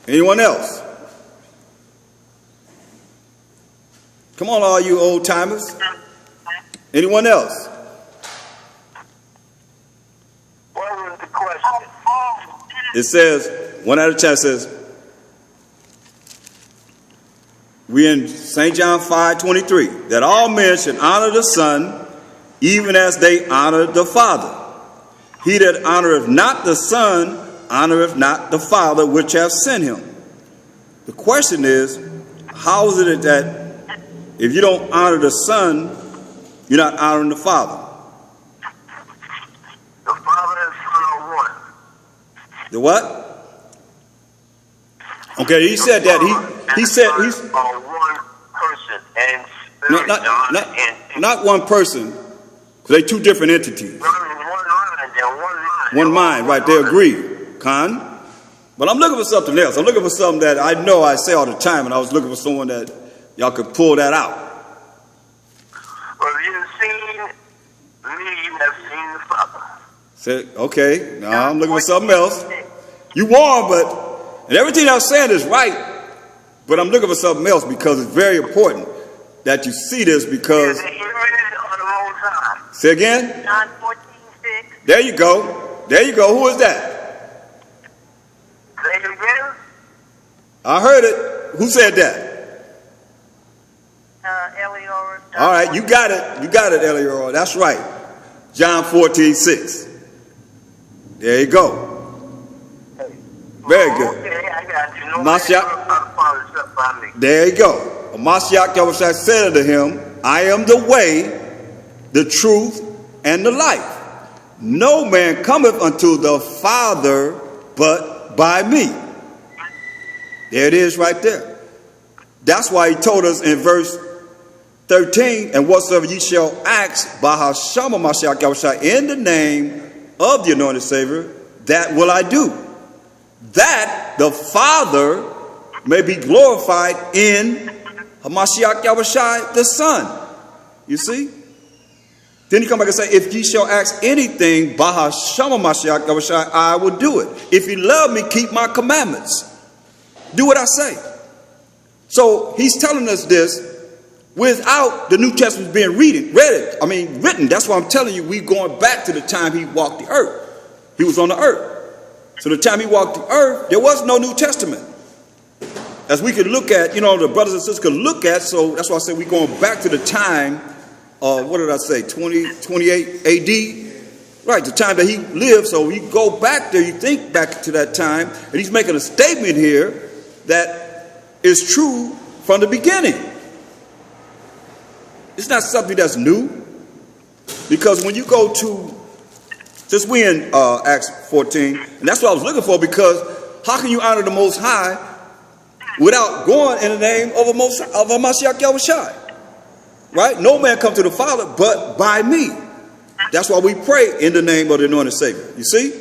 Anyone else? Come on, all you old timers. Anyone else? What was the question? It says, one at a time, says, we in St. John 5:23, that all men should honor the Son, even as they honor the Father. He that honoreth not the Son, honoreth not the Father which hath sent him. The question is, how is it that if you don't honor the Son, you're not honoring the Father? The Father and Son are one. The what? Okay, he said that. He said he's one person and spirit, not one person. They're two different entities. One mind, right? They agree, Khan. But I'm looking for something else. I'm looking for something that I know I say all the time, and I was looking for someone that y'all could pull that out. Well, you've seen me, you have seen the Father. Said, okay, now I'm looking for something else. You warm, and everything I'm saying is right, but I'm looking for something else because it's very important that you see this because... Say again? John 14:6. There you go. There you go. Who is that? Say it again? I heard it. Who said that? Eliora. All right, you got it. You got it, Eliora. That's right. John 14:6. There you go. Very good. Okay, I got you. No Hamashayach. There you go. Hamashayach Yahushua said unto him, I am the way, the truth, and the life. No man cometh unto the Father but by me. There it is right there. That's why he told us in verse 13, and whatsoever ye shall ask by Hamashayach Yahushua in the name of the anointed Savior, that will I do. That the Father may be glorified in Hamashayach Yahushua the Son. You see? Then he come back and say, if ye shall ask anything by Hamashayach Yahushua, I will do it. If you love me, keep my commandments. Do what I say. So he's telling us this without the New Testament being written. That's why I'm telling you, we're going back to the time he walked the earth. He was on the earth. So the time he walked the earth, there was no New Testament. As we could look at, the brothers and sisters could look at, so that's why I said we're going back to the time of, 28 AD? Right, the time that he lived. So you go back there, you think back to that time, and he's making a statement here that is true from the beginning. It's not something that's new. Because when you go to, since we in Acts 14, and that's what I was looking for, because how can you honor the Most High without going in the name of Hamashayach Yahushua? Right? No man come to the Father but by me. That's why we pray in the name of the anointed Savior. You see?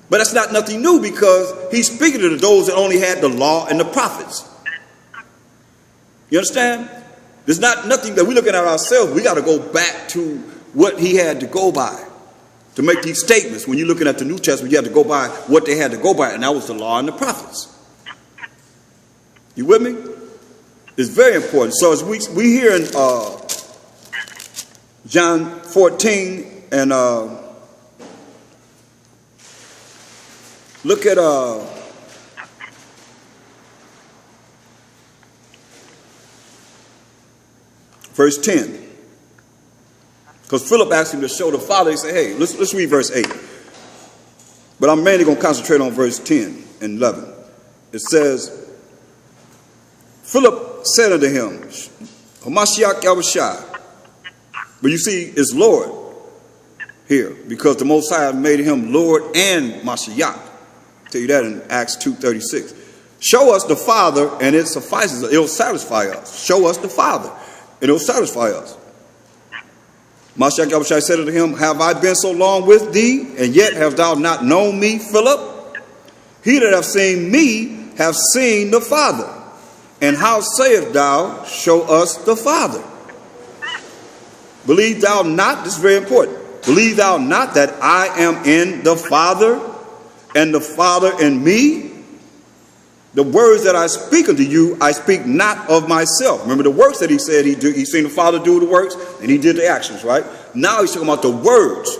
But that's not nothing new because he's speaking to those that only had the law and the prophets. You understand? There's not nothing that we're looking at ourselves. We got to go back to what he had to go by to make these statements. When you're looking at the New Testament, you have to go by what they had to go by, and that was the law and the prophets. You with me? It's very important. So as we hear in John 14 and look at verse 10. Because Philip asked him to show the Father. He said, hey, let's read verse 8. But I'm mainly going to concentrate on verse 10 and 11. It says, Philip said unto him, Hamashayach Yahushua. But you see, it's Lord here, because the Most High made him Lord and Mashiach. I'll tell you that in Acts 2:36. Show us the Father, and it suffices. It'll satisfy us. Show us the Father, and it'll satisfy us. Hamashayach Yahushua said unto him, have I been so long with thee, and yet hast thou not known me, Philip? He that hath seen me hath seen the Father. And how sayest thou, show us the Father? Believe thou not, this is very important, believe thou not that I am in the Father, and the Father in me? The words that I speak unto you, I speak not of myself. Remember the works that he said he seen the Father do the works, and he did the actions, right? Now he's talking about the words.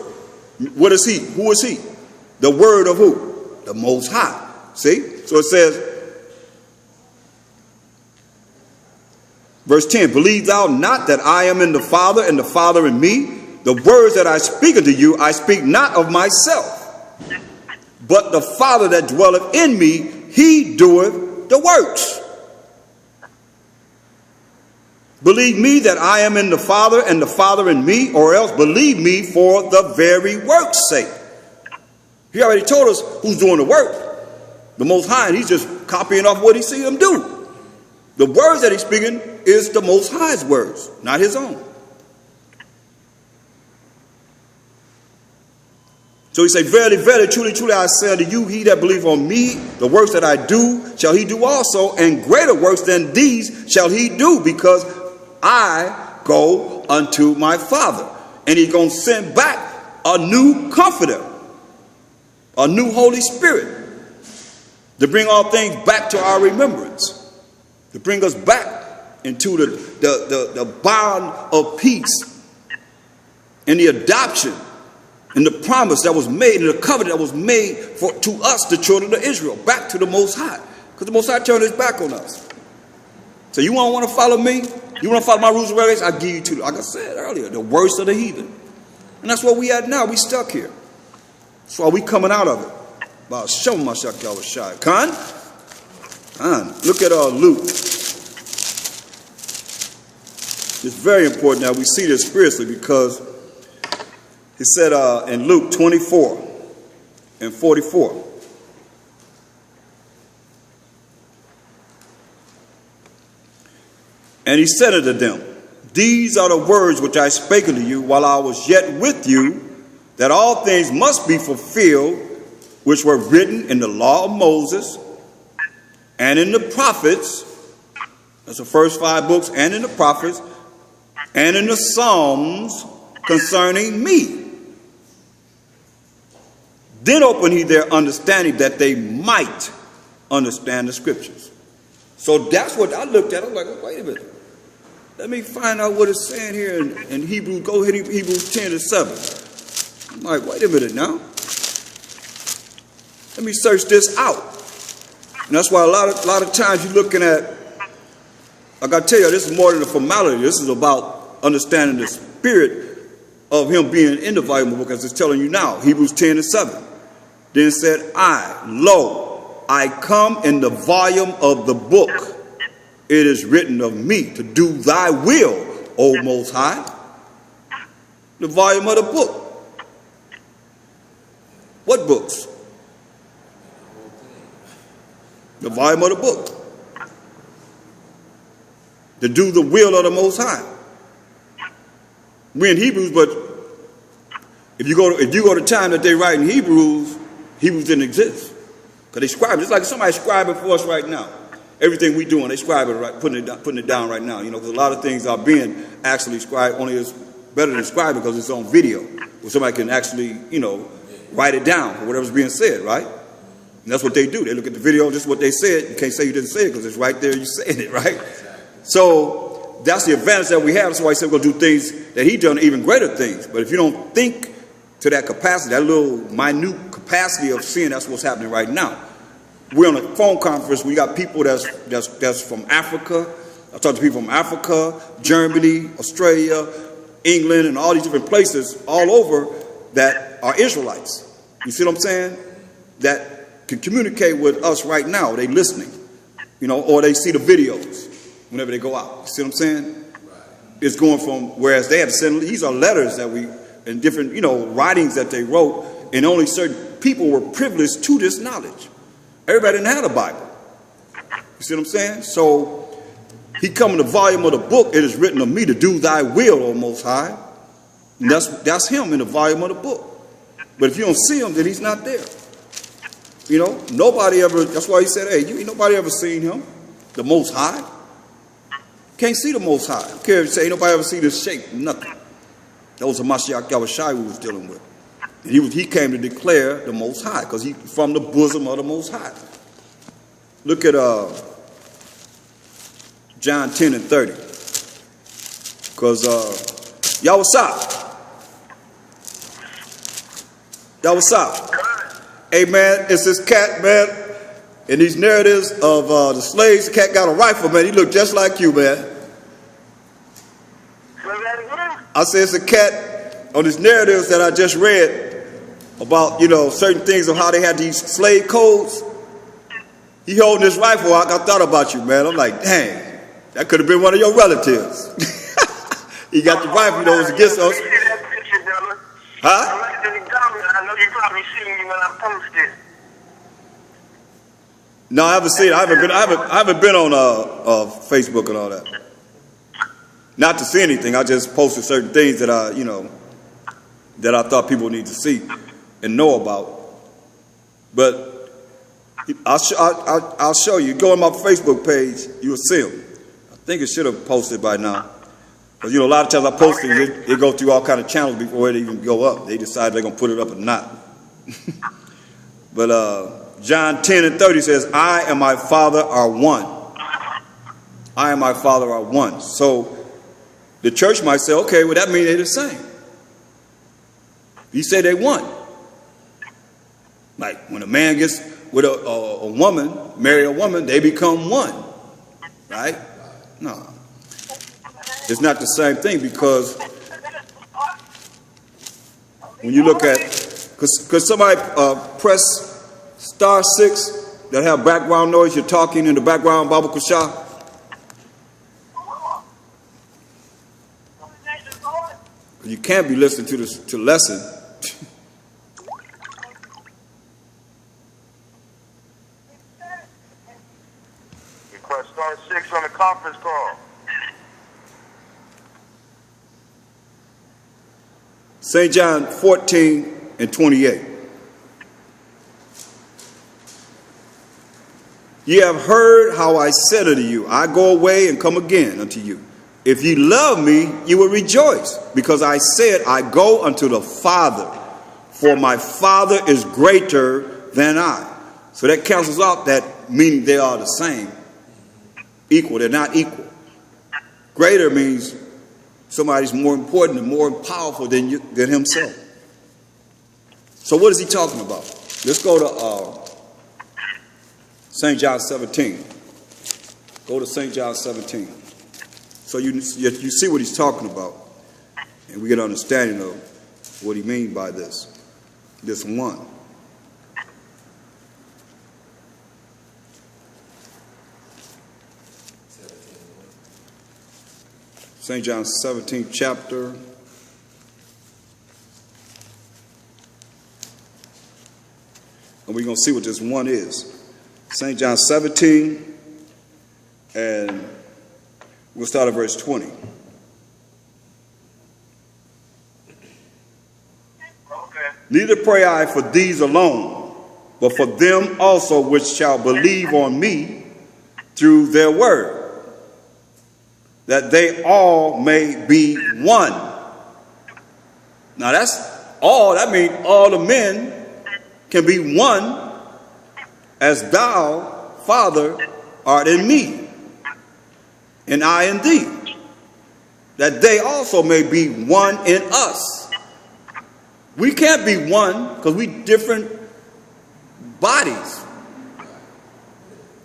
What is he? Who is he? The word of who? The Most High. See? So it says, verse 10, believe thou not that I am in the Father, and the Father in me? The words that I speak unto you, I speak not of myself, but the Father that dwelleth in me, he doeth the works. Believe me that I am in the Father, and the Father in me, or else believe me for the very work's sake. He already told us who's doing the work, the Most High, and he's just copying off what he see him do. The words that he's speaking is the Most High's words, not his own. So he said, verily, verily, truly, truly, I say unto you, he that believeth on me, the works that I do, shall he do also, and greater works than these shall he do, because I go unto my Father. And he's going to send back a new comforter, a new Holy Spirit, to bring all things back to our remembrance, to bring us back into the bond of peace and the adoption and the promise that was made and the covenant that was made to us, the children of Israel, back to the Most High. Because the Most High turned his back on us. So you want to follow me? You want to follow my rules and regulations? I'll give you to, like I said earlier, the worst of the heathen. And that's what we at now. We stuck here. That's why we coming out of it. About Hamashayach. Look at Luke. It's very important that we see this spiritually, because he said in Luke 24 and 44, and he said unto them, these are the words which I spake unto you while I was yet with you, that all things must be fulfilled, which were written in the law of Moses and in the prophets. That's the first 5 books, and in the prophets, and in the Psalms concerning me. Then opened he their understanding, that they might understand the scriptures. So that's what I looked at. I was like, wait a minute. Let me find out what it's saying here in Hebrews. Go ahead, Hebrews 10 and 7. I'm like, wait a minute now. Let me search this out. And that's why a lot of times you're looking at, I got to tell you, this is more than a formality. This is about understanding the spirit of him being in the volume of the book, as it's telling you now, Hebrews 10 and 7. Then said lo, I come in the volume of the book. It is written of me to do thy will, O Most High. The volume of the book. What books? The volume of the book. To do the will of the Most High. We're in Hebrews, but if you go to the time that they write in Hebrews didn't exist. Because they scribe it. It's like somebody scribing for us right now. Everything we doing, they scribe it, right, putting it down right now. You know, because a lot of things are being actually scribed, only it's better than scribing because it's on video, where somebody can actually, write it down for whatever's being said, right? And that's what they do. They look at the video, just what they said. You can't say you didn't say it because it's right there, you're saying it, right? So that's the advantage that we have. That's why I said we're going to do things that he done, even greater things. But if you don't think to that capacity, that little minute capacity of seeing, that's what's happening right now. We're on a phone conference. We got people that's from Africa. I talk to people from Africa, Germany, Australia, England, and all these different places all over that are Israelites. You see what I'm saying? That can communicate with us right now. They listening, or they see the videos whenever they go out. You see what I'm saying? It's going from, whereas they have to send, these are letters that we, and different, writings that they wrote, and only certain people were privileged to this knowledge. Everybody didn't have a Bible. You see what I'm saying? So he come in the volume of the book. It is written of me to do thy will, O Most High. And that's him in the volume of the book. But if you don't see him, then he's not there. Nobody ever, that's why he said, hey, nobody ever seen him, the Most High. Can't see the Most High. I can't say, ain't nobody ever see this shape, nothing. That was Hamashayach we was dealing with. And he came to declare the Most High, because he's from the bosom of the Most High. Look at John 10 and 30. Because y'all what's up? Y'all what's up? Hey man, it's this cat, man. In these narratives of the slaves, the cat got a rifle, man. He looked just like you, man. I said it's a cat on these narratives that I just read about, you know, certain things of how they had these slave codes. He holding this rifle. I thought about you, man. I'm like, dang, that could have been one of your relatives. He got the rifle, you know, it was against us. Huh? I know you probably seen me when I posted. No, I haven't seen it. I haven't been on Facebook and all that. Not to see anything. I just posted certain things that that I thought people need to see and know about. But I'll show you. Go on my Facebook page, you'll see them. I think it should have posted by now. Because, you know, a lot of times I post things, it go through all kind of channels before it even go up. They decide they're going to put it up or not. But John 10 and 30 says, I and my Father are one. I and my Father are one. So the church might say, okay, well, that means they're the same. He said they one. Like when a man gets with a woman, marry a woman, they become one. Right? No. It's not the same thing, because when you look at, because somebody press *6 that have background noise, you're talking in the background, Baba Kusha. You can't be listening to lesson. You press *6 on the conference call. St. John 14 and 28. Ye have heard how I said unto you, I go away and come again unto you. If ye love me, you will rejoice, because I said, I go unto the Father, for my Father is greater than I. So that cancels out that meaning they are the same. Equal, they're not equal. Greater means somebody's more important and more powerful than himself. So what is he talking about? Let's go to St. John 17. Go to St. John 17. So you see what he's talking about. And we get an understanding of what he means by this one. St. John 17th chapter. And we're going to see what this one is. St. John 17, and we'll start at verse 20. Okay. Neither pray I for these alone, but for them also which shall believe on me through their word, that they all may be one. Now that's all. That means all the men can be one, as thou, Father, art in me, and I in thee, that they also may be one in us. We can't be one because we different bodies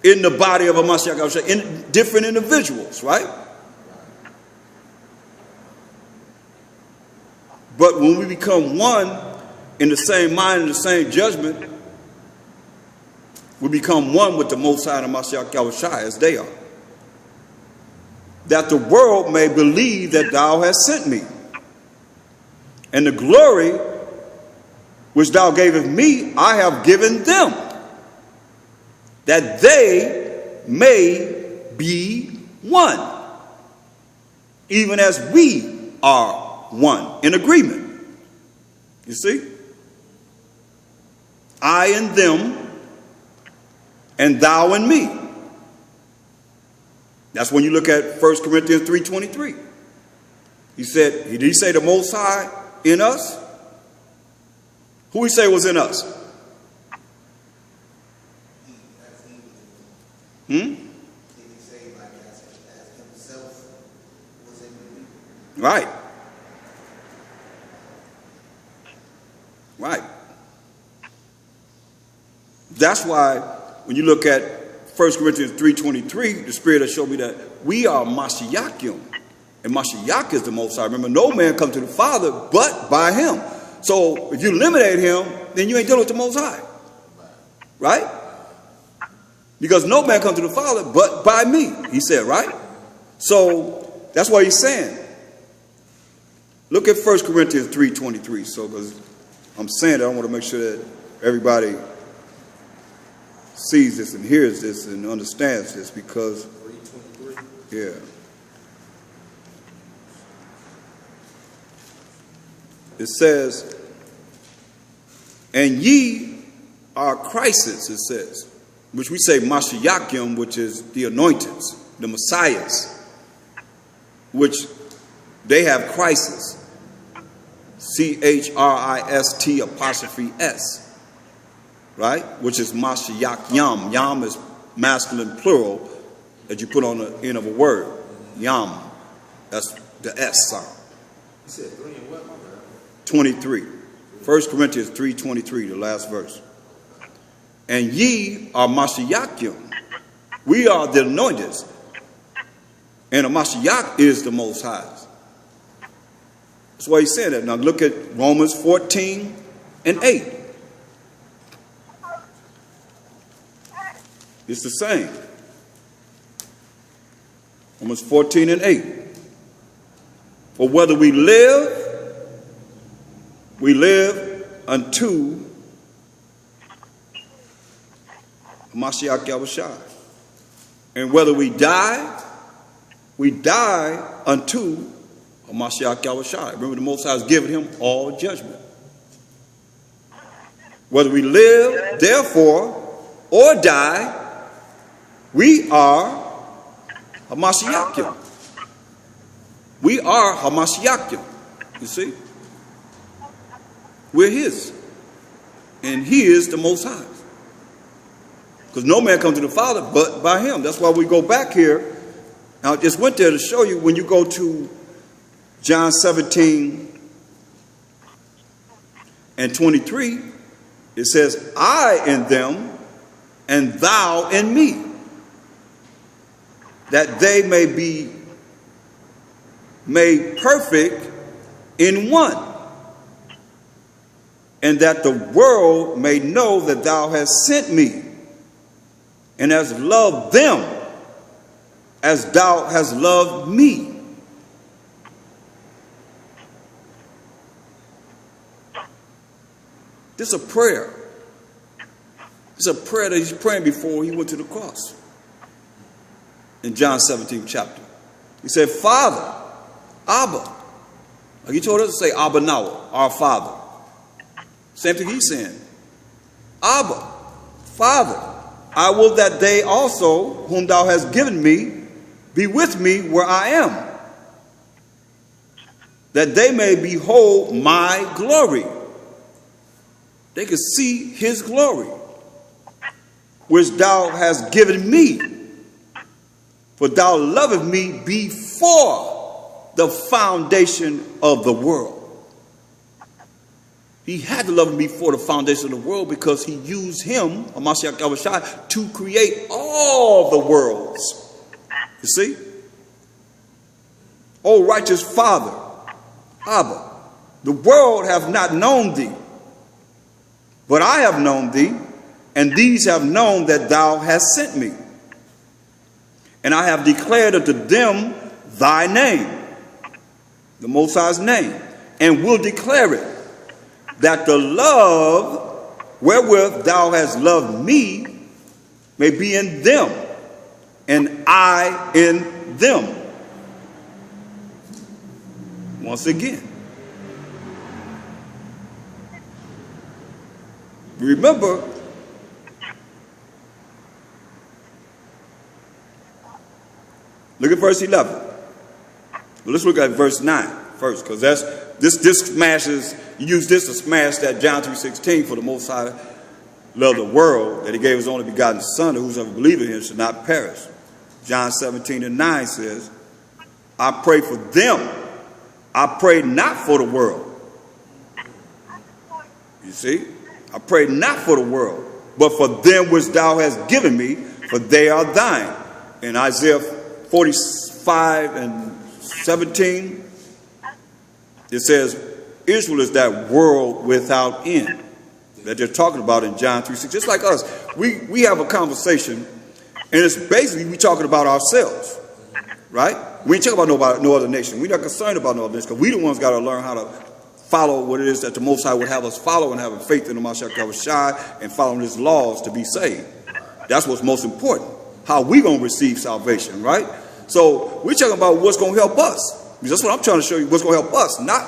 in the body of Hamashayach, in different individuals, right? But when we become one in the same mind and the same judgment, we become one with the Most High and Hamashayach as they are. That the world may believe that thou hast sent me. And the glory which thou gavest me, I have given them, that they may be one, even as we are one, in agreement. You see? I and them, and thou and me. That's when you look at 1 Corinthians 3:23. He said, did he say the Most High in us? Who he say was in us? Right. Right. That's why when you look at 1 Corinthians 3:23, the Spirit has showed me that we are Hamashayach. And Hamashayach is the Most High. Remember, no man comes to the Father but by him. So if you eliminate him, then you ain't dealing with the Most High. Right? Because no man comes to the Father but by me, he said, right? So that's what he's saying. Look at 1 Corinthians 3:23. So because I'm saying that, I want to make sure that everybody sees this and hears this and understands this, because yeah. It says, and ye are Christ's, it says, which we say Mashiachim, which is the anointed, the Messiahs, which they have Christ's, Chrisist', right? Which is Mashiach Yam. Yam is masculine plural that you put on the end of a word. Yam. That's the S sound. You said 3 and what, my brother? 23. 1 Corinthians 3:23, the last verse. And ye are Mashiachim. We are the anointed. And a Mashiach is the Most High. That's why he said that. Now look at Romans 14:8. It's the same. Romans 14:8. For whether we live unto Hamashayach Yahushua. And whether we die unto Hamashayach Yahushua. Remember, the Most High has given him all judgment. Whether we live, therefore, or die, we are Hamashayach. We are Hamashayach. You see? We're his. And he is the Most High. Because no man comes to the Father but by him. That's why we go back here. Now, I just went there to show you, when you go to John 17:23, it says, I in them and thou in me, that they may be made perfect in one, and that the world may know that thou hast sent me, and hast loved them as thou hast loved me. This is a prayer. It's a prayer that he's praying before he went to the cross. In John 17 chapter. He said, Father, Abba. Like he told us to say Abba now, our Father. Same thing he's saying. Abba, Father, I will that they also, whom thou hast given me, be with me where I am, that they may behold my glory. They can see his glory, which thou hast given me. For thou lovest me before the foundation of the world. He had to love him before the foundation of the world, because he used him, Hamashayach Yahushua, to create all the worlds. You see? O righteous Father, Abba, the world hath not known thee, but I have known thee, and these have known that thou hast sent me. And I have declared unto them thy name, the Most High's name, and will declare it, that the love wherewith thou hast loved me may be in them, and I in them. Once again, remember, look at verse 11. Well, let's look at verse 9 first, because this smashes. You use this to smash that John 3:16 for the Most High. loved the world, that he gave his only begotten Son, that whosoever believeth in him should not perish. John 17:9 says, I pray for them. I pray not for the world. You see? I pray not for the world, but for them which thou hast given me, for they are thine. In Isaiah 45:17, it says, Israel is that world without end that they're talking about in John 3:6. Just like us, we have a conversation, and it's basically we talking about ourselves, right? We ain't talking about no other nation. We're not concerned about no other nation, because we the ones got to learn how to follow what it is that the Most High would have us follow, and having faith in the Hamashayach and following his laws to be saved. That's what's most important. How we going to receive salvation, right? So we're talking about what's going to help us. That's what I'm trying to show you, what's going to help us. Not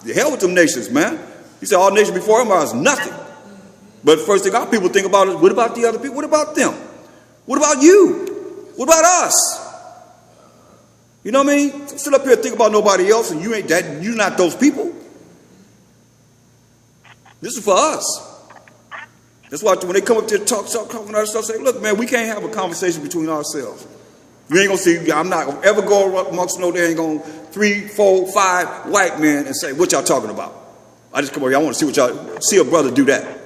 the hell with them nations, man. He said all nations before him are nothing. But the first thing our people think about is, what about the other people? What about them? What about you? What about us? You know what I mean? Sit up here and think about nobody else, and you're not those people. This is for us. That's why when they come up to talking about stuff, say, look, man, we can't have a conversation between ourselves. You ain't gonna see, I'm not gonna ever go amongst there ain't gonna 3, 4, 5 white men and say, what y'all talking about? I just come over here, I want to see what y'all, see a brother do that.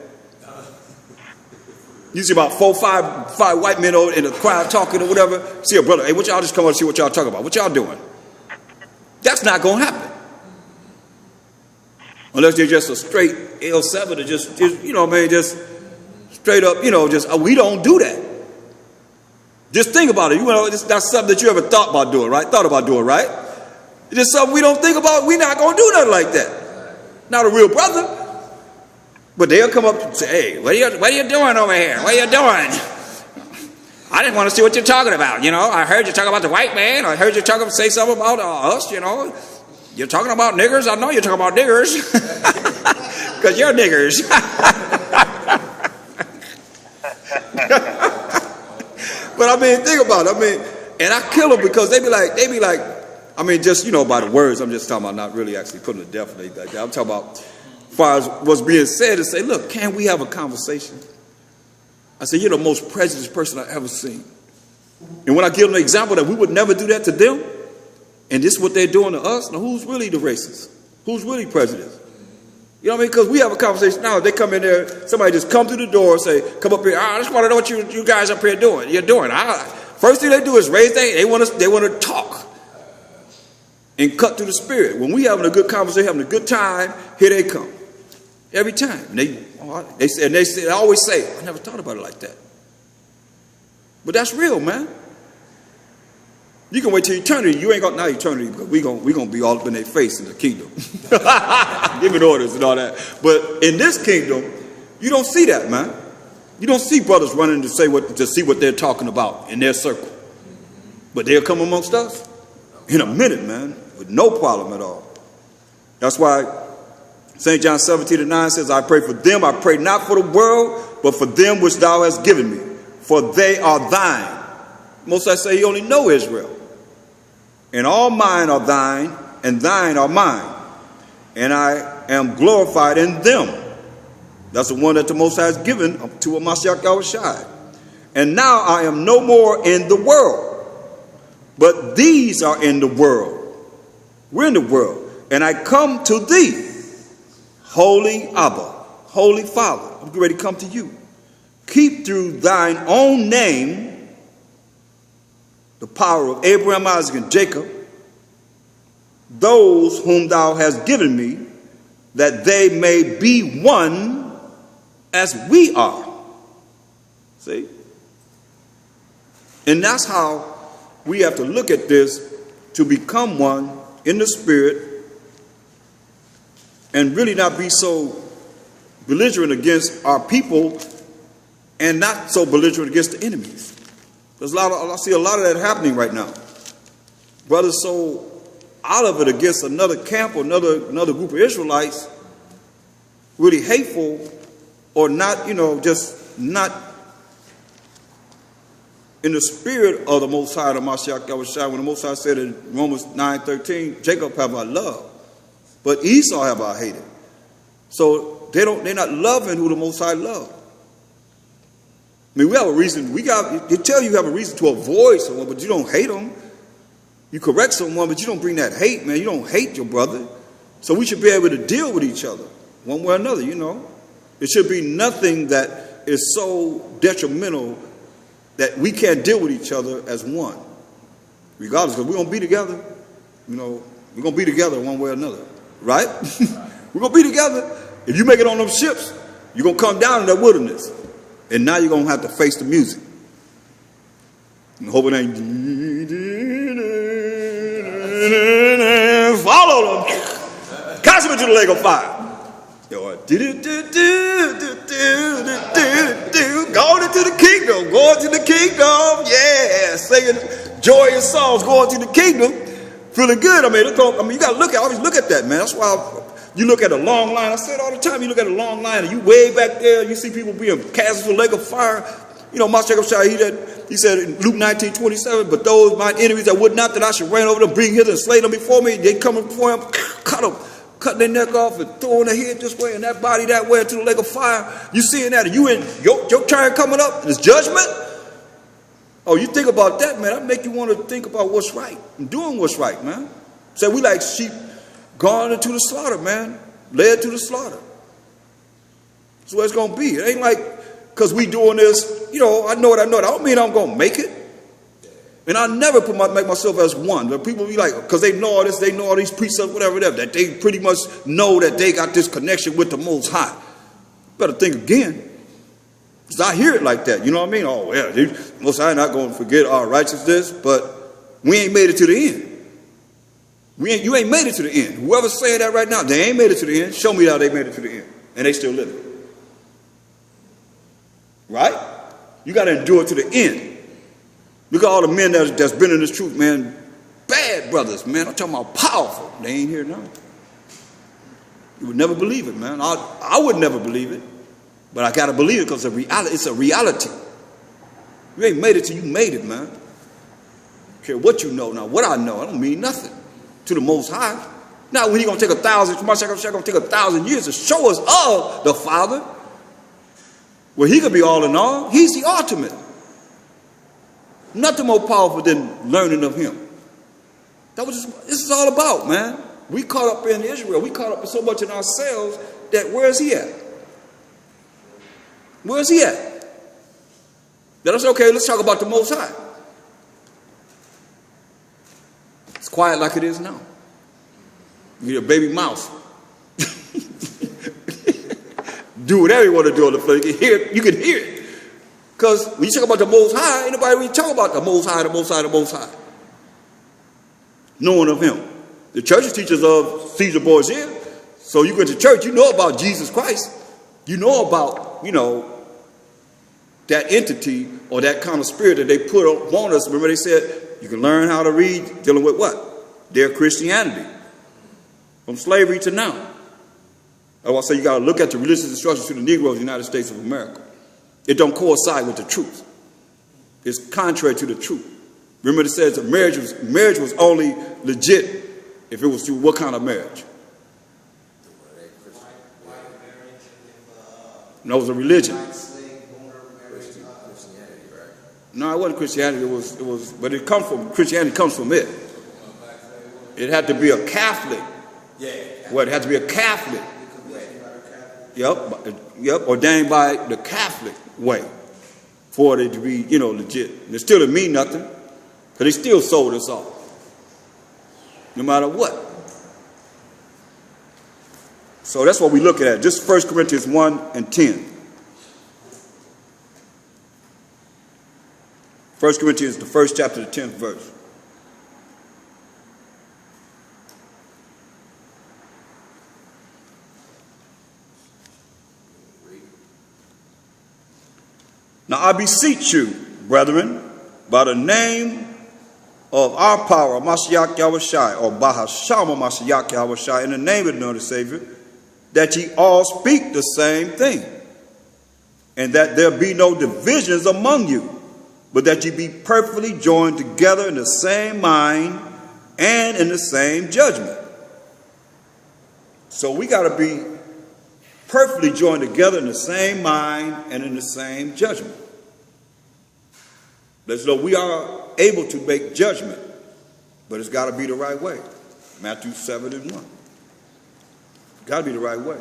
You see about 4, 5 white men over in the crowd talking or whatever, see a brother, hey, what y'all just come over and see what y'all talking about? What y'all doing? That's not gonna happen. Unless they're just a straight L7 or just you know, man, just straight up, you know, we don't do that. Just think about it. You know, that's something that you ever thought about doing, right? It's just something we don't think about. We're not going to do nothing like that. Not a real brother. But they'll come up and say, hey, what are you doing over here? What are you doing? I just want to see what you're talking about. You know, I heard you talk about the white man. I heard you say something about us, you know. You're talking about niggers? I know you're talking about niggers. Because you're niggers. But I mean, think about it. I mean, and I kill them because they be like, I mean, just, you know, by the words, I'm just talking about not really actually putting to death or anything like that. I'm talking about as far as what's being said, to say, look, can we have a conversation? I said, you're the most prejudiced person I've ever seen. And when I give them an example that we would never do that to them, and this is what they're doing to us, now who's really the racist? Who's really prejudiced? You know what I mean? Because we have a conversation now. They come in there, somebody just come through the door and say, come up here. I just want to know what you guys up here doing. You're doing. First thing they do is raise they want to talk and cut through the spirit. When we having a good conversation, having a good time, here they come. Every time. And they always say, I never thought about it like that. But that's real, man. You can wait till eternity. You ain't got now eternity, because we gonna be all up in their face in the kingdom. Giving orders and all that. But in this kingdom, you don't see that, man. You don't see brothers running to see what they're talking about in their circle. But they'll come amongst us in a minute, man, with no problem at all. That's why St. John 17:9 says, I pray for them. I pray not for the world, but for them which thou hast given me. For they are thine. Most I say, you only know Israel. And all mine are thine, and thine are mine. And I am glorified in them. That's the one that the Most High has given to Hamashayach. And now I am no more in the world, but these are in the world. We're in the world. And I come to thee, Holy Abba, Holy Father. I'm ready to come to you. Keep through thine own name the power of Abraham, Isaac, and Jacob, those whom thou hast given me, that they may be one as we are. See? And that's how we have to look at this, to become one in the spirit and really not be so belligerent against our people and not so belligerent against the enemies. There's I see a lot of that happening right now. Brothers so out of it against another camp or another group of Israelites, really hateful, or not, you know, just not in the spirit of the Most High, the Hamashayach. When the Most High said in Romans 9:13, Jacob have I loved, but Esau have I hated. So they're not loving who the Most High loved. I mean, we have a reason. You tell you have a reason to avoid someone, but you don't hate them. You correct someone, but you don't bring that hate, man. You don't hate your brother. So we should be able to deal with each other one way or another, you know. It should be nothing that is so detrimental that we can't deal with each other as one. Regardless, because we're going to be together. You know, we're going to be together one way or another. Right? We're going to be together. If you make it on them ships, you're going to come down in that wilderness. And now you're going to have to face the music. And hope it ain't. Follow them. Cast them into the lake of fire. Going into the kingdom. Going to the kingdom. Yeah. Singing joyous songs. Going to the kingdom. Feeling good. I mean, you got to always look at that, man. That's why you look at a long line. I said all the time, you look at a long line and you way back there, you see people being cast into the lake of fire. You know, Hamashayach, he said in Luke 19:27, but those my enemies that would not that I should reign over them, bring hither and slay them before me. They come before him, cut their neck off and throwing their head this way and that body that way into the lake of fire. You seeing that? You in your turn coming up and it's judgment? Oh, you think about that, man. That make you want to think about what's right and doing what's right, man. So we like sheep gone into the slaughter, man. Led to the slaughter. That's what it's going to be. It ain't like because we doing this, you know, I know what I know. I don't mean I'm going to make it. And I never make myself as one. But people be like, because they know all this, they know all these precepts, whatever, that they pretty much know that they got this connection with the Most High. Better think again. Because I hear it like that, you know what I mean? Oh, yeah, Most High not going to forget our righteousness, but we ain't made it to the end. You ain't made it to the end. Whoever's saying that right now, they ain't made it to the end. Show me how they made it to the end. And they still living. Right? You got to endure to the end. Look at all the men that's been in this truth, man. Bad brothers, man. I'm talking about powerful. They ain't here now. You would never believe it, man. I would never believe it. But I got to believe it because it's a reality. You ain't made it till you made it, man. I don't care what you know now. What I know, I don't mean nothing to the Most High. Now, when he going to take 1,000, Hamashayach going to take 1,000 years to show us of the Father, where he could be all in all, he's the ultimate. Nothing more powerful than learning of him. This is all about, man. We caught up in Israel. We caught up so much in ourselves that where is he at? Where is he at? Then I said, okay, let's talk about the Most High. It's quiet like it is now. You hear a baby mouse. Do whatever you want to do on the floor. You can hear it. Because when you talk about the Most High, ain't nobody really talk about the Most High, the Most High, the Most High. Knowing of him. The church teaches of Caesar Borgia. So you go to church, you know about Jesus Christ. You know about, you know, that entity or that kind of spirit that they put on us. Remember they said, you can learn how to read dealing with what? Their Christianity. From slavery to now. That's why I say you got to look at the religious instructions to the Negroes in the United States of America. It don't coincide with the truth. It's contrary to the truth. Remember it says that marriage was only legit if it was through what kind of marriage? No, it was a religion. No, it wasn't Christianity. It was, but it comes from Christianity. Comes from it. It had to be a Catholic. Well, it had to be a Catholic. Yep, ordained by the Catholic way for it to be, you know, legit. And it still didn't mean nothing, because they still sold us off, no matter what. So that's what we're looking at. Just 1 Corinthians 1 and 10. 1 Corinthians, the first chapter, the 10th verse. Now I beseech you, brethren, by the name of our power, Hamashayach Yahushai, or Bahasham Hamashayach Yahushai, in the name of the Lord and Savior, that ye all speak the same thing, and that there be no divisions among you, but that ye be perfectly joined together in the same mind and in the same judgment. So we got to be perfectly joined together in the same mind and in the same judgment. Let's know we are able to make judgment, but it's got to be the right way. Matthew 7:1. Got to be the right way.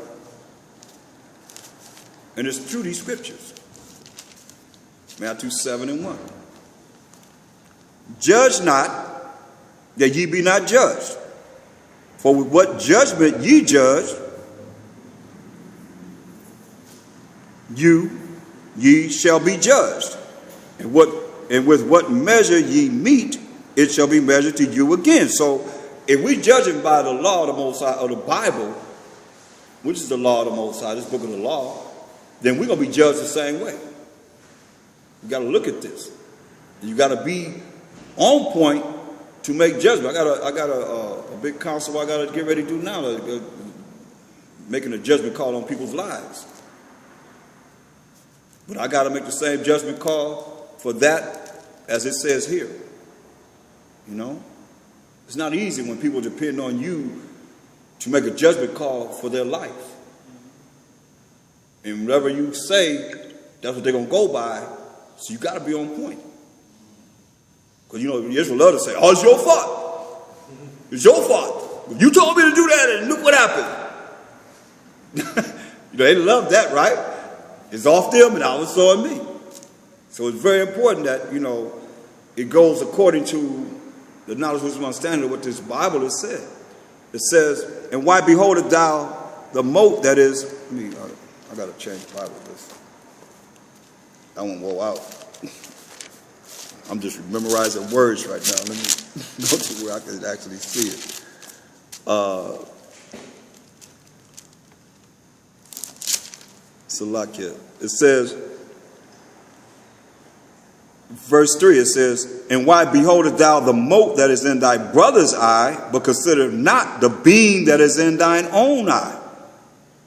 And it's through these scriptures. Matthew 7:1. Judge not, that ye be not judged. For with what judgment ye judge, ye shall be judged. And with what measure ye meet, it shall be measured to you again. So if we judging by the law of the Most High, or the Bible, which is the law of the Most High, this book of the law, then we're going to be judged the same way. You got to look at this. You got to be on point to make judgment. I got a big council I got to get ready to do now, making a judgment call on people's lives. But I got to make the same judgment call for that as it says here. You know, it's not easy when people depend on you to make a judgment call for their life. And whatever you say, that's what they're going to go by. So you got to be on point. Because, you know, Israel love to say, oh, it's your fault. It's your fault. You told me to do that and look what happened. You know, they love that, right? It's off them and now it's on me. So it's very important that, you know, it goes according to the knowledge, wisdom, understanding of what this Bible has said. It says, and why beholdest thou the mote that is, I got to change the Bible this. I won't go out. I'm just memorizing words right now. Let me go to where I can actually see it. Salakia. It says, verse 3, it says, and why beholdest thou the mote that is in thy brother's eye, but consider not the beam that is in thine own eye?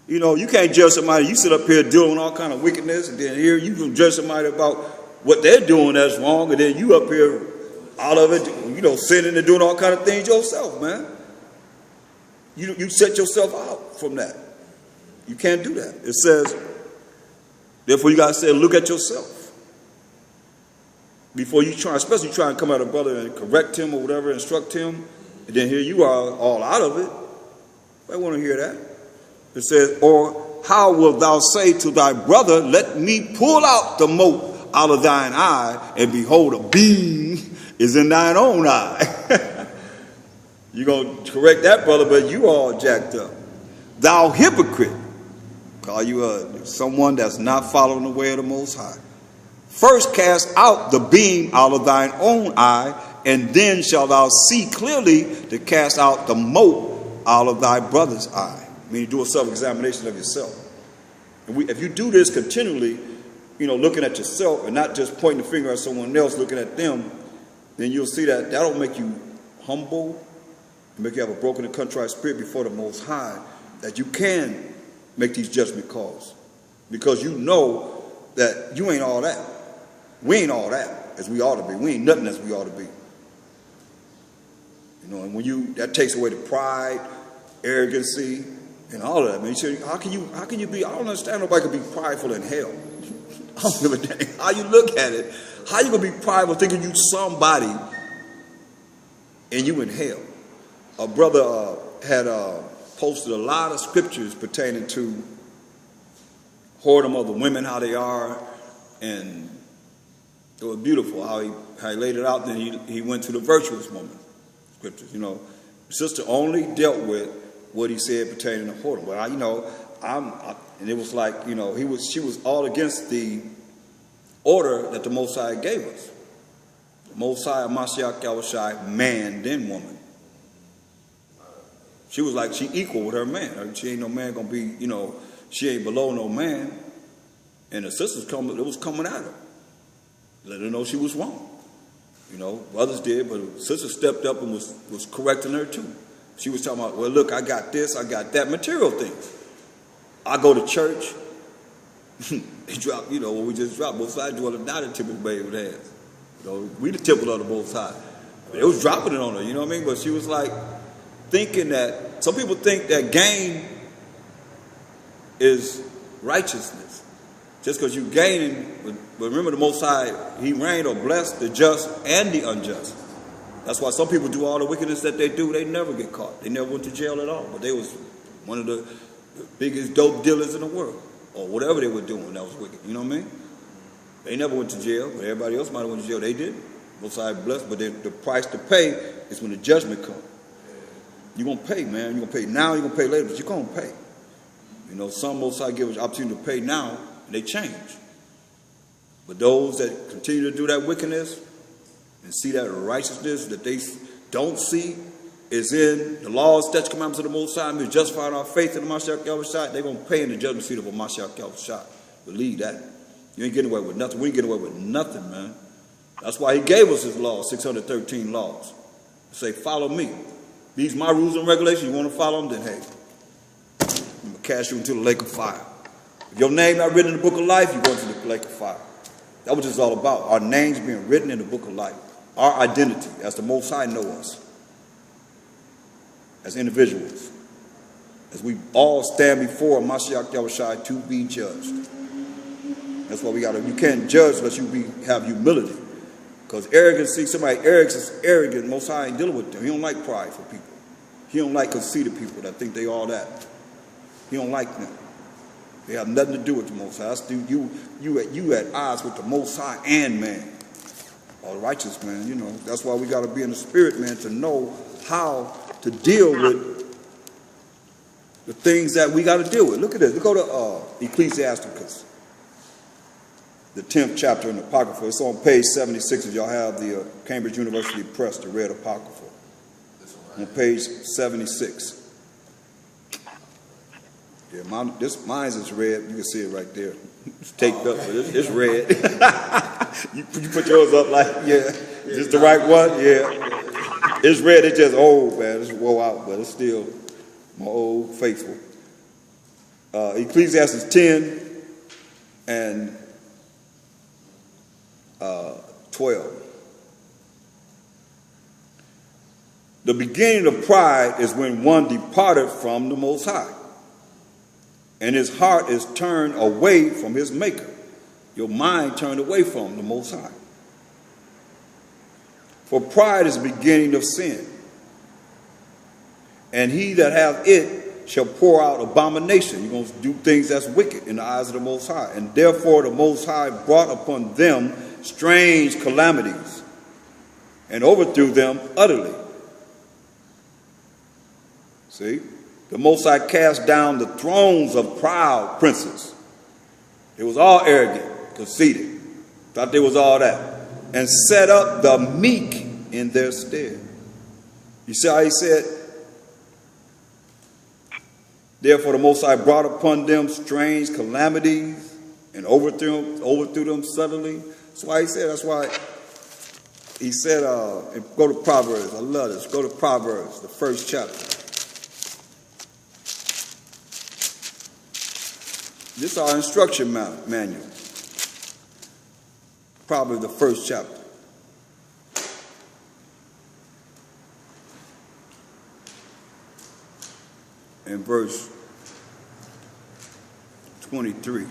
You know, you can't judge somebody. You sit up here doing all kind of wickedness, and then here you can judge somebody about what they're doing that's wrong, and then you up here out of it, you know, sinning and doing all kind of things yourself, man. You set yourself out from that. You can't do that. It says, therefore you got to say, look at yourself. Before you try, especially try and come at a brother and correct him or whatever, instruct him, and then here you are all out of it. I want to hear that. It says, or how wilt thou say to thy brother, let me pull out the mote out of thine eye, and behold, a beam is in thine own eye. You're going to correct that brother, but you all jacked up. Thou hypocrite. Call you someone that's not following the way of the Most High. First cast out the beam out of thine own eye, and then shalt thou see clearly to cast out the mote out of thy brother's eye. I mean, you do a self-examination of yourself. And if you do this continually, you know, looking at yourself and not just pointing the finger at someone else, looking at them, then you'll see that that'll make you humble, make you have a broken and contrite spirit before the Most High, that you can make these judgment calls. Because you know that you ain't all that. We ain't all that as we ought to be. We ain't nothing as we ought to be. You know, and when that takes away the pride, arrogancy, and all of that. Man, you say, how can you be, I don't understand nobody can be prideful in hell. I don't give a damn how you look at it. How you gonna be prideful thinking you somebody and you in hell? A brother had posted a lot of scriptures pertaining to whoredom of the women, how they are, and it was beautiful how he laid it out. Then he went to the virtuous woman scriptures. You know, the sister only dealt with what he said pertaining to whoredom. Well, you know, and it was like, you know, she was all against the order that the Most High gave us. The Most High, Hamashayach, man, then woman. She was like, she equal with her man. She ain't no man gonna be, you know, she ain't below no man. And the sisters it was coming at her. Let her know she was wrong. You know, brothers did, but the sister stepped up and was correcting her too. She was talking about, well, look, I got this, I got that, material things. I go to church. They drop, you know, what we just dropped. Most High dwelling not in temple made with hands. You know, we the temple of the Most High. But it was dropping it on her, you know what I mean? But she was like thinking that, some people think that gain is righteousness. Just because you gaining, but remember the Most High, he reigned or blessed the just and the unjust. That's why some people do all the wickedness that they do. They never get caught. They never went to jail at all. But they was one of the biggest dope dealers in the world. Or whatever they were doing that was wicked. You know what I mean? They never went to jail. But everybody else might have went to jail. They did. Most High blessed. But the price to pay is when the judgment comes. You're going to pay, man. You're going to pay now. You're going to pay later. But you're going to pay. You know, some Most High give us opportunity to pay now. And they change. But those that continue to do that wickedness and see that righteousness that they don't see is in the laws, statutes, commandments of the Most High, and be justified in our faith in the Hamashayach, they're going to pay in the judgment seat of a Hamashayach. Believe that. You ain't getting away with nothing. We ain't getting away with nothing, man. That's why he gave us his laws, 613 laws. Say, follow me. These my rules and regulations. You want to follow them? Then, hey, I'm going to cast you into the lake of fire. If your name not written in the book of life, you're going to the lake of fire. That's what it's all about. Our names being written in the book of life. Our identity, as the Most High know us. As individuals. As we all stand before Hamashayach to be judged. That's why we got to, you can't judge unless you have humility. Because arrogance, see, somebody arrogant, Most High ain't dealing with them. He don't like prideful people. He don't like conceited people that think they all that. He don't like them. They have nothing to do with the Most High. That's you at odds with the Most High and man. All righteous, man. You know, that's why we got to be in the spirit, man, to know how to deal with the things that we got to deal with. Look at this. Let's go to Ecclesiasticus, the 10th chapter in the Apocrypha. It's on page 76 if y'all have the Cambridge University Press, the Red Apocrypha. On page 76. Yeah, mine's is red. You can see it right there. It's taped up, but it's red. you put yours up like, yeah, just the right one? Yeah. It's red. It's just old, man. It's wore out, but it's still my old faithful. Ecclesiastes 10 and 12. The beginning of pride is when one departed from the Most High, and his heart is turned away from his Maker. Your mind turned away from the Most High. For pride is the beginning of sin, and he that hath it shall pour out abomination. You're going to do things that's wicked in the eyes of the Most High. And therefore the Most High brought upon them strange calamities and overthrew them utterly. See? The Most High cast down the thrones of proud princes. It was all arrogant, conceited. Thought they was all that. And set up the meek in their stead. You see how he said? Therefore the Most High brought upon them strange calamities and overthrew them suddenly. That's why he said, go to Proverbs. I love this. Go to Proverbs, the 1st chapter. This is our instruction manual. Probably the 1st chapter. And verse 23.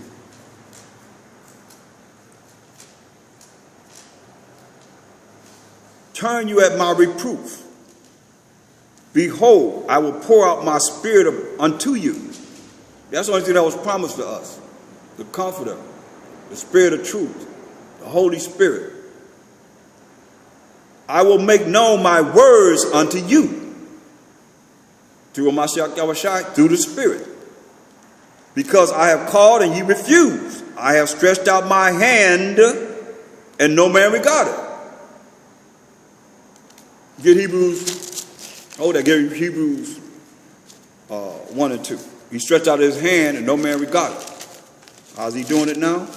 Turn you at my reproof. Behold, I will pour out my spirit unto you. That's the only thing that was promised to us. The Comforter, the Spirit of truth, the Holy Spirit. I will make known my words unto you. Through Hamashayach, through the Spirit. Because I have called and ye refused. I have stretched out my hand and no man regarded. Get Hebrews 1 and 2. He stretched out his hand and no man regarded. How's he doing it now?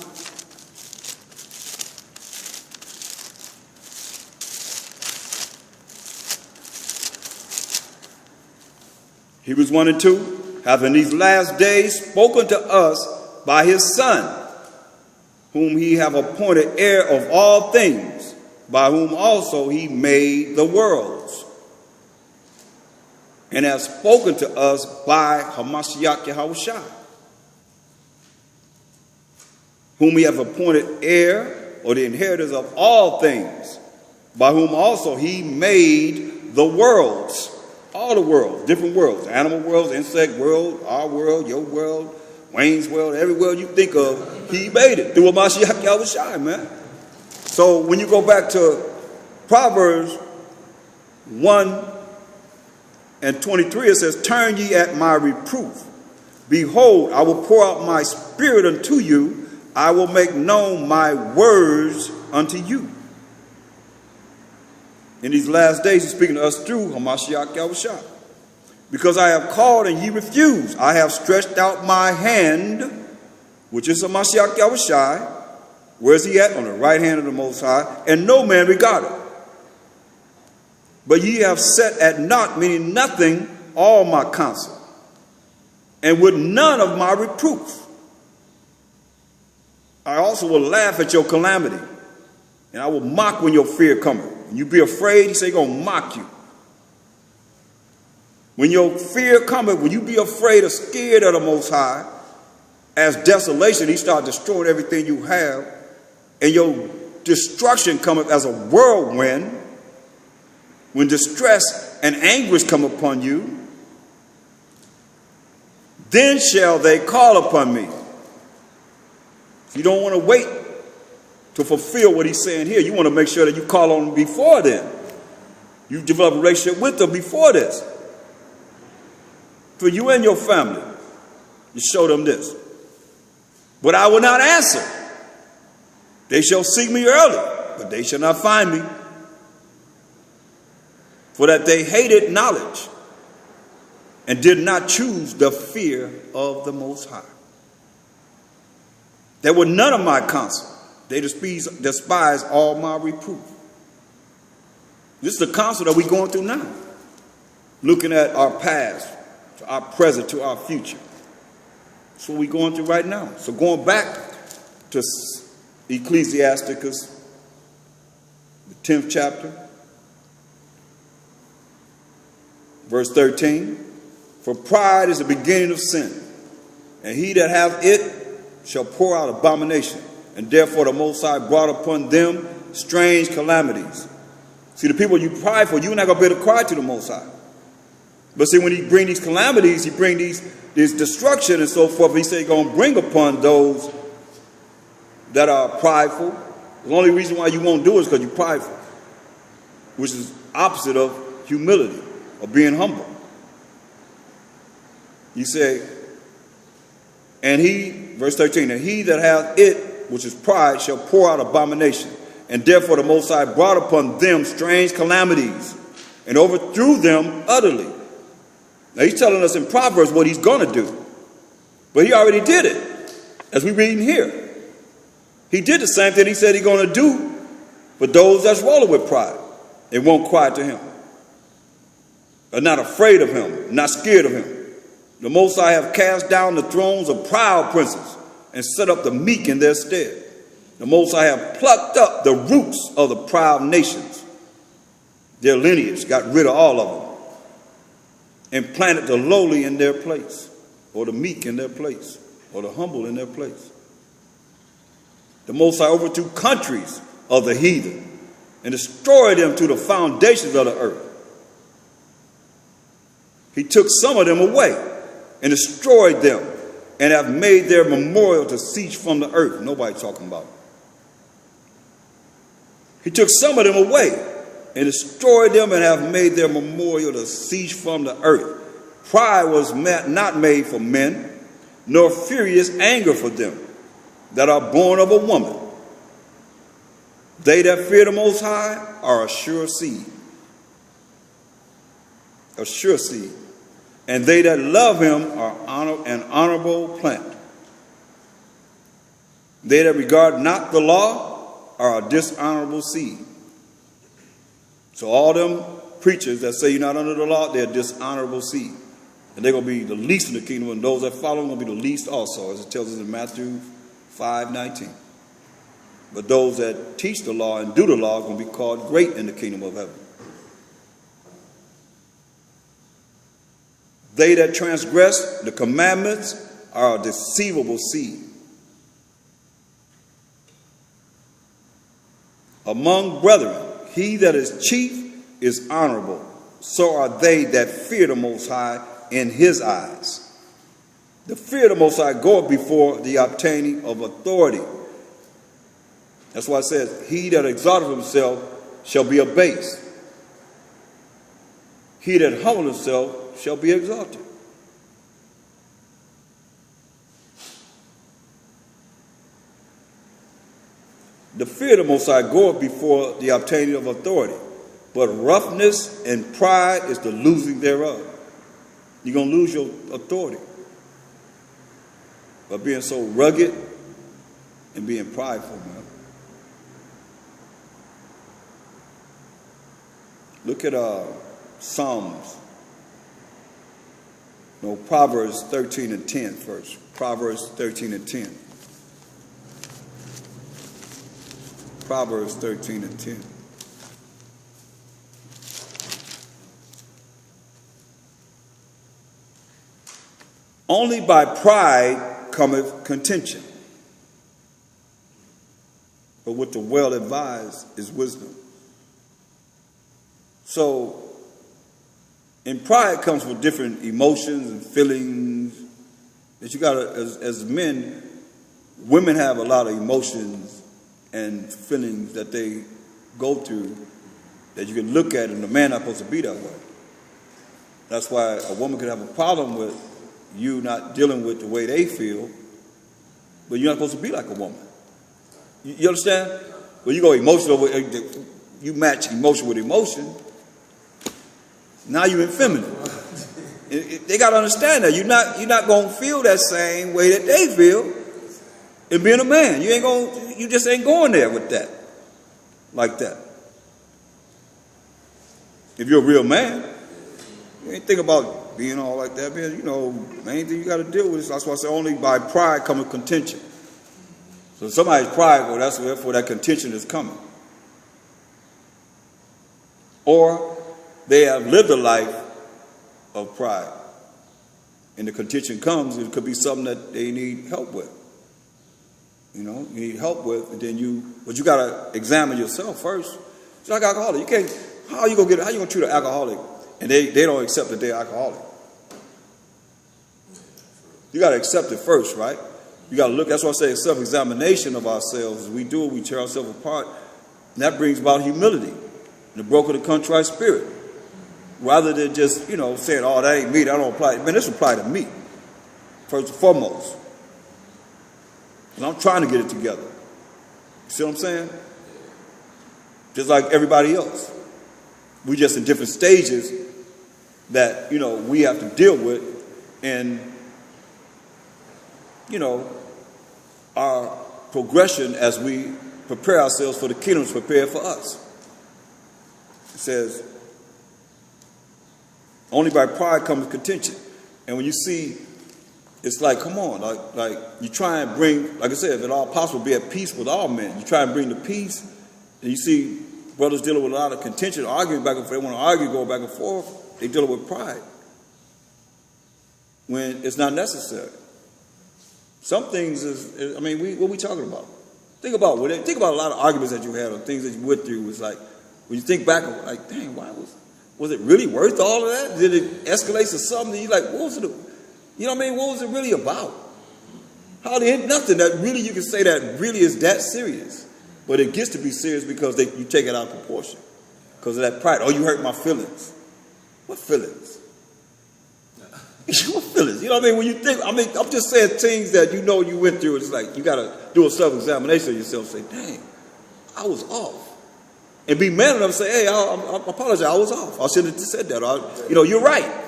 Hebrews 1 and 2. Having these last days spoken to us by his Son, whom he have appointed heir of all things, by whom also he made the worlds, and has spoken to us by Hamashayach Yahushua. whom he hath appointed heir, or the inheritors of all things, by whom also he made the worlds, all the worlds, different worlds, animal worlds, insect world, our world, your world, Wayne's world, every world you think of, he made it through Hamashayach Yahushua, man. So when you go back to Proverbs 1:23, it says, turn ye at my reproof. Behold, I will pour out my spirit unto you. I will make known my words unto you. In these last days, he's speaking to us through Hamashayach Yahushua. Because I have called and ye refuse. I have stretched out my hand, which is Hamashayach Yahushua. Where is he at? On the right hand of the Most High. And no man regarded. But ye have set at naught, meaning nothing, all my counsel, and with none of my reproof. I also will laugh at your calamity, and I will mock when your fear cometh. When you be afraid, he say, he's going to mock you. When your fear cometh, when you be afraid or scared of the Most High, as desolation, he start destroying everything you have, and your destruction cometh as a whirlwind. When distress and anguish come upon you, then shall they call upon me. You don't want to wait to fulfill what he's saying here. You want to make sure that you call on him before then. You develop a relationship with them before this. For you and your family, you show them this. But I will not answer. They shall seek me early, but they shall not find me. For that they hated knowledge and did not choose the fear of the Most High. There were none of my counsel. They despise all my reproof. This is the counsel that we're going through now. Looking at our past, to our present, to our future. That's what we're going through right now. So going back to Ecclesiasticus, the 10th chapter, verse 13. For pride is the beginning of sin, and he that hath it shall pour out abomination. And therefore the Most High brought upon them strange calamities. See, the people you prideful, you're not going to be able to cry to the Most High. But see, when he bring these calamities, he bring this destruction and so forth, he said he's going to bring upon those that are prideful. The only reason why you won't do it is because you're prideful, which is opposite of humility or being humble. You say, and he, verse 13, and he that hath it, which is pride, shall pour out abomination. And therefore the Most High brought upon them strange calamities and overthrew them utterly. Now he's telling us in Proverbs what he's going to do. But he already did it, as we read in here. He did the same thing he said he's going to do for those that's rolling with pride. They won't cry to him. Are not afraid of him, not scared of him. The Most High have cast down the thrones of proud princes and set up the meek in their stead. The Most High have plucked up the roots of the proud nations. Their lineage got rid of all of them and planted the lowly in their place, or the meek in their place, or the humble in their place. The Most High overthrew countries of the heathen and destroyed them to the foundations of the earth. He took some of them away and destroyed them and have made their memorial to cease from the earth. Nobody talking about it. He took some of them away and destroyed them and have made their memorial to cease from the earth. Pride was not made for men, nor furious anger for them that are born of a woman. They that fear the Most High are a sure seed. A sure seed. And they that love him are an honorable plant. They that regard not the law are a dishonorable seed. So all them preachers that say you're not under the law, they're a dishonorable seed. And they're going to be the least in the kingdom, and those that follow them will be the least also, as it tells us in Matthew 5:19. But those that teach the law and do the law are going to be called great in the kingdom of heaven. They that transgress the commandments are a deceivable seed. among brethren, he that is chief is honorable. So are they that fear the Most High in his eyes. The fear of the Most High goeth before the obtaining of authority. That's why it says, he that exalteth himself shall be abased. He that humbleth himself shall be exalted. The fear of the Most High goeth before the obtaining of authority, but roughness and pride is the losing thereof. You're going to lose your authority by being so rugged and being prideful, man. Look at Psalms. No, Proverbs 13 and 10 first. Proverbs 13 and 10. Proverbs 13 and 10. Only by pride cometh contention, but with the well advised is wisdom. So, in pride comes with different emotions and feelings that you gotta, as men, women have a lot of emotions and feelings that they go through that you can look at, and the man not supposed to be that way. That's why a woman could have a problem with you not dealing with the way they feel, but you're not supposed to be like a woman. You understand? Well, you go emotional, you match emotion with emotion. Now you're effeminate. They got to understand that you're not going to feel that same way that they feel in being a man. You just ain't going there with that, like that. If you're a real man, you ain't think about being all like that, man. You know, main thing you got to deal with is, that's why I say only by pride cometh contention. So somebody's pride, well, that's wherefore that contention is coming. Or they have lived a life of pride, and the contention comes, it could be something that they need help with. You know, you need help with, and then but you got to examine yourself first. It's like alcoholic. You can't, how you going to treat an alcoholic and they don't accept that they're alcoholic? You got to accept it first, right? You got to look, that's why I say self-examination of ourselves. As we do it, we tear ourselves apart, and that brings about humility and a broken and contrite spirit. Rather than just, saying, oh, that ain't me, that don't apply. Man, this apply to me, first and foremost. And I'm trying to get it together. You see what I'm saying? Just like everybody else. We just in different stages that, we have to deal with. And, our progression as we prepare ourselves for the kingdom is prepared for us. It says, only by pride comes contention. And when you see, it's like, come on, like you try and bring, like I said, if at all possible, be at peace with all men. You try and bring the peace, and you see brothers dealing with a lot of contention, arguing back and forth. They want to argue, go back and forth. They dealing with pride when it's not necessary. Some things what we talking about? Think about a lot of arguments that you had or things that you went through. Was like, when you think back, like, dang, why was it really worth all of that? Did it escalate to something? You like, what was it? What was it really about? Hardly nothing that really you can say that really is that serious. But it gets to be serious because you take it out of proportion. Because of that pride. Oh, you hurt my feelings. What feelings? What feelings? When you think, I'm just saying things that you went through. It's like you got to do a self-examination of yourself. Say, dang, I was off. And be mad at them and say, hey, I apologize, I was off. I shouldn't have said that. You're right.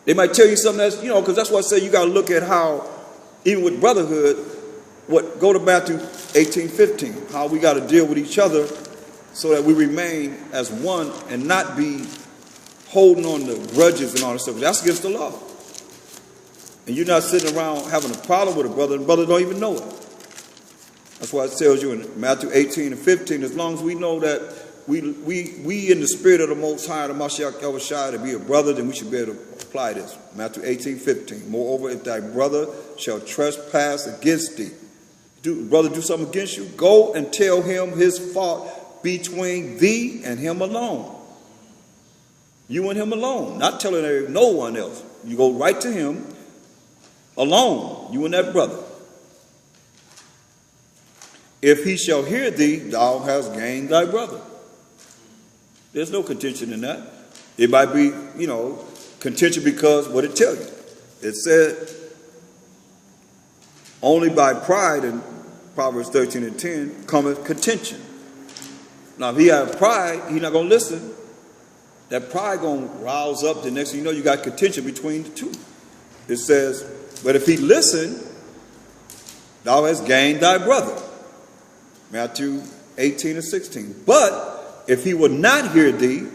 They might tell you something that's, because that's why I say you got to look at how, even with brotherhood, go to Matthew 18:15, how we got to deal with each other so that we remain as one and not be holding on to grudges and all that stuff. That's against the law. And you're not sitting around having a problem with a brother, and the brother don't even know it. That's why it tells you in Matthew 18 and 15, as long as we know that we in the spirit of the Most High, the Hamashayach, to be a brother, then we should be able to apply this. Matthew 18:15. Moreover, if thy brother shall trespass against thee, brother do something against you, go and tell him his fault between thee and him alone. You and him alone, not telling no one else. You go right to him alone, you and that brother. If he shall hear thee, thou hast gained thy brother. There's no contention in that. It might be, contention because what it tells you. It said, only by pride in Proverbs 13 and 10 cometh contention. Now, if he has pride, he's not going to listen. That pride going to rouse up. The next thing you know, you got contention between the two. It says, but if he listen, thou hast gained thy brother. Matthew 18 and 16. But if he will not hear thee,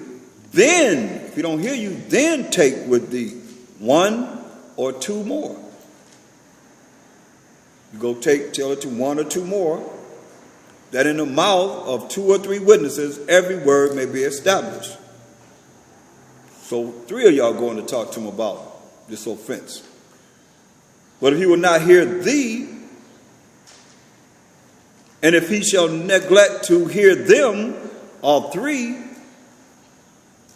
then, if he don't hear you, then take with thee one or two more. You go tell it to one or two more, that in the mouth of 2 or 3 witnesses, every word may be established. So 3 of y'all going to talk to him about this offense. But if he will not hear thee, and if he shall neglect to hear them, all 3,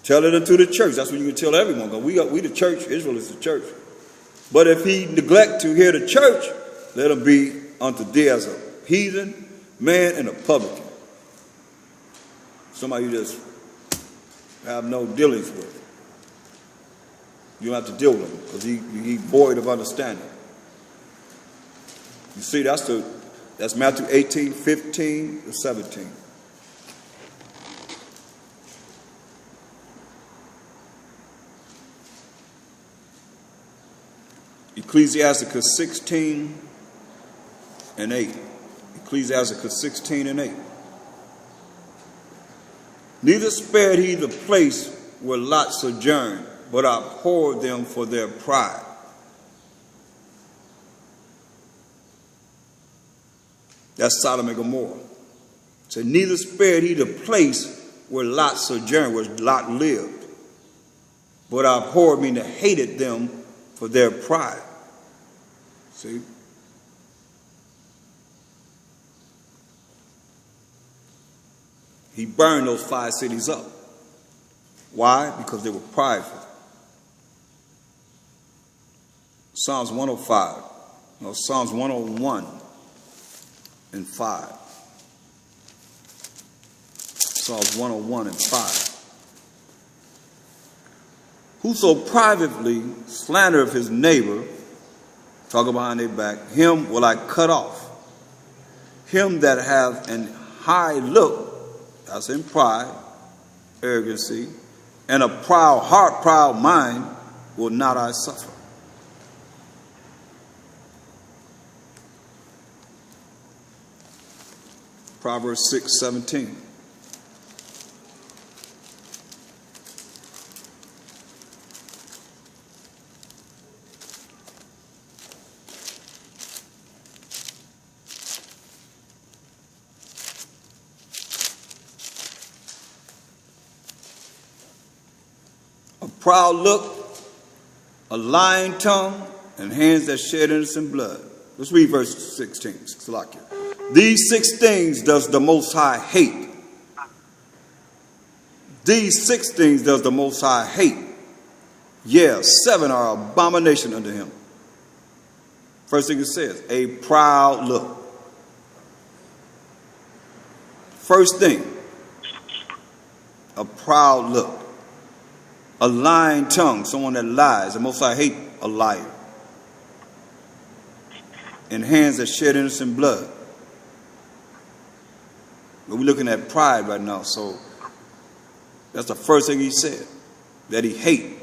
tell it unto the church. That's what you can tell everyone. Because we the church, Israel is the church. But if he neglect to hear the church, let him be unto thee as a heathen, man, and a publican. Somebody you just have no dealings with. You don't have to deal with him because he's void of understanding. You see, that's Matthew 18, 15 to 17. Ecclesiasticus 16 and 8. Ecclesiasticus 16 and 8. Neither spared he the place where Lot sojourned, but abhorred them for their pride. That's Sodom and Gomorrah. So neither spared he the place where Lot sojourned, where Lot lived, but abhorred, meaning hated them for their pride. See? He burned those 5 cities up. Why? Because they were prideful. Psalms 105. No, Psalms 101 and 5. Psalms 101 and 5. Whoso privately slandereth his neighbor, talking behind their back, him will I cut off. Him that hath an high look, that's in pride, arrogancy, and a proud heart, proud mind, will not I suffer. Proverbs 6:17. A proud look, a lying tongue, and hands that shed innocent blood. Let's read verse 16. These 6 things does the Most High hate. These 6 things does the Most High hate. Yeah, 7 are abomination unto him. First thing it says, a proud look. First thing, a proud look. A lying tongue, someone that lies. The Most High hate a liar. And hands that shed innocent blood. But we're looking at pride right now, so that's the first thing he said, that he hate.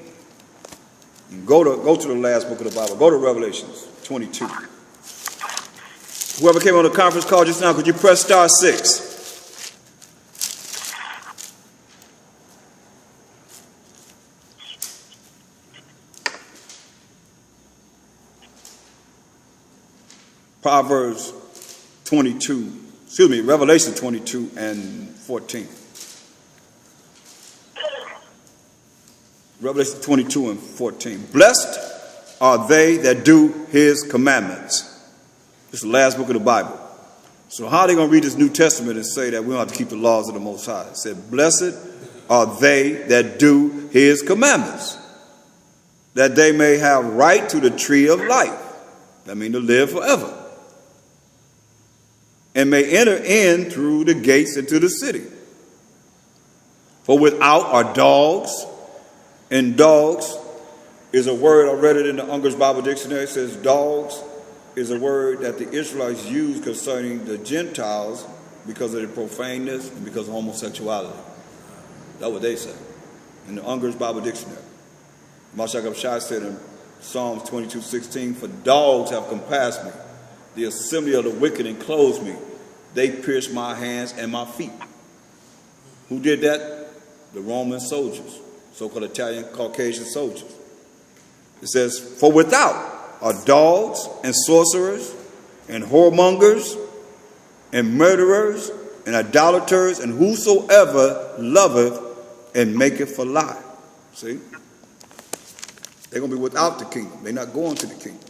You go to the last book of the Bible. Go to Revelations 22. Whoever came on the conference call just now, could you press *6? Revelation 22 and 14. Revelation 22 and 14. Blessed are they that do his commandments. This is the last book of the Bible. So how are they going to read this New Testament and say that we don't have to keep the laws of the Most High? It said, blessed are they that do his commandments, that they may have right to the tree of life. That means to live forever. And may enter in through the gates into the city. For without are dogs, and dogs is a word, I read it in the Unger's Bible Dictionary, it says dogs is a word that the Israelites used concerning the Gentiles because of their profaneness and because of homosexuality. That's what they say in the Unger's Bible Dictionary. Hamashayach said in Psalms 22:16, for dogs have compassed me, the assembly of the wicked enclosed me. They pierced my hands and my feet. Who did that? The Roman soldiers, so-called Italian Caucasian soldiers. It says, for without are dogs and sorcerers and whoremongers and murderers and idolaters and whosoever loveth and maketh a lie. See? They're going to be without the kingdom. They're not going to the kingdom.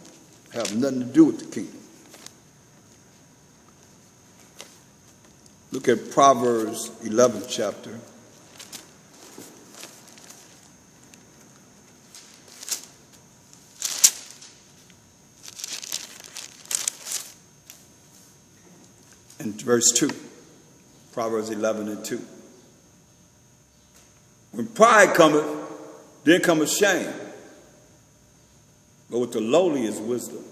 Have nothing to do with the kingdom. Look at Proverbs 11th chapter. And verse 2. Proverbs 11:2. When pride cometh, then cometh shame. But with the lowly is wisdom.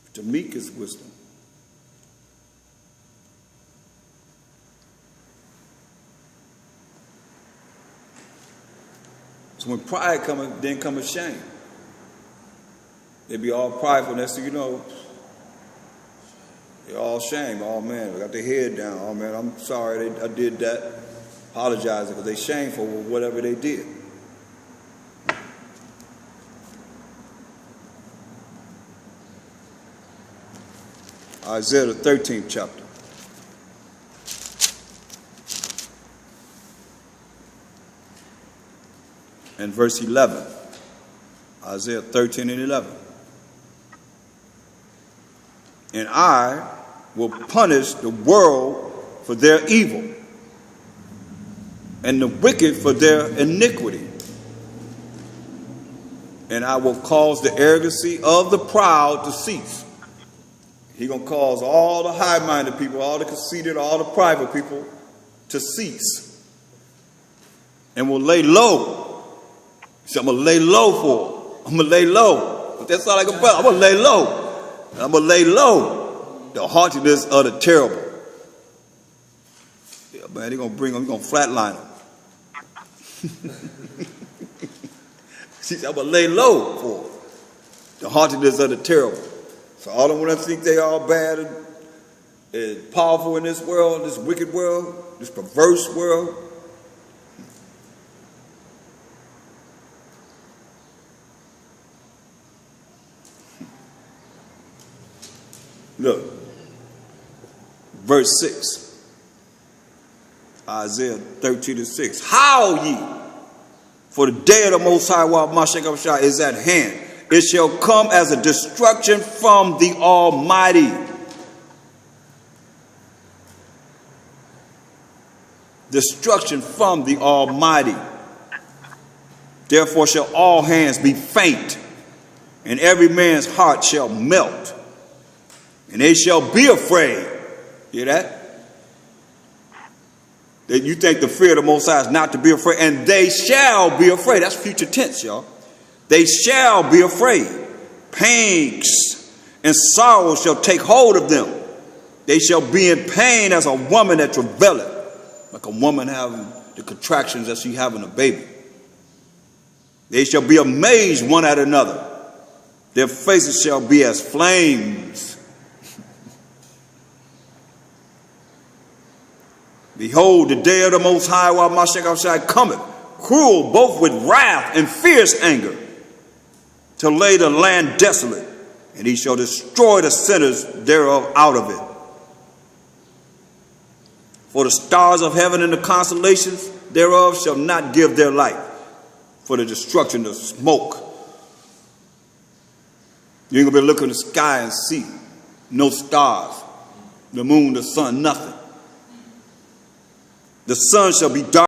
With the meek is wisdom. So when pride cometh, then cometh shame. They be all prideful. Next thing you know, they're all shame. Oh man, they got their head down. Oh man, I'm sorry I did that. Apologizing because they shameful for whatever they did. Isaiah the 13th chapter. And verse 11. Isaiah 13 and 11. And I will punish the world for their evil, and the wicked for their iniquity. And I will cause the arrogancy of the proud to cease. He's going to cause all the high-minded people, all the conceited, all the private people to cease. And will lay low. He said, I'm going to lay low for them. I'm going to lay low. But that sound like a brother. I'm going to lay low. I'm going to lay low the haughtiness of the terrible. Yeah, man, they're going to bring them, they're going to flatline them. She said, I'm going to lay low for the haughtiness of the terrible. So all of them that think they all bad and powerful in this world, this wicked world, this perverse world. Look, verse 6, Isaiah 13:6. Howl ye, for the day of the Most High, while Hamashayach is at hand. It shall come as a destruction from the Almighty. Destruction from the Almighty. Therefore shall all hands be faint, and every man's heart shall melt. And they shall be afraid. Hear that? That you think the fear of the Most High is not to be afraid. And they shall be afraid. That's future tense, y'all. They shall be afraid. Pangs and sorrow shall take hold of them. They shall be in pain as a woman that travaileth. Like a woman having the contractions as she having a baby. They shall be amazed one at another. Their faces shall be as flames. Behold, the day of the Most High, while Hamashayach cometh, cruel both with wrath and fierce anger, to lay the land desolate, and he shall destroy the sinners thereof out of it. For the stars of heaven and the constellations thereof shall not give their light, for the destruction of smoke. You ain't gonna be able to look in the sky and see no stars. The moon, the sun, nothing. The sun shall be dark.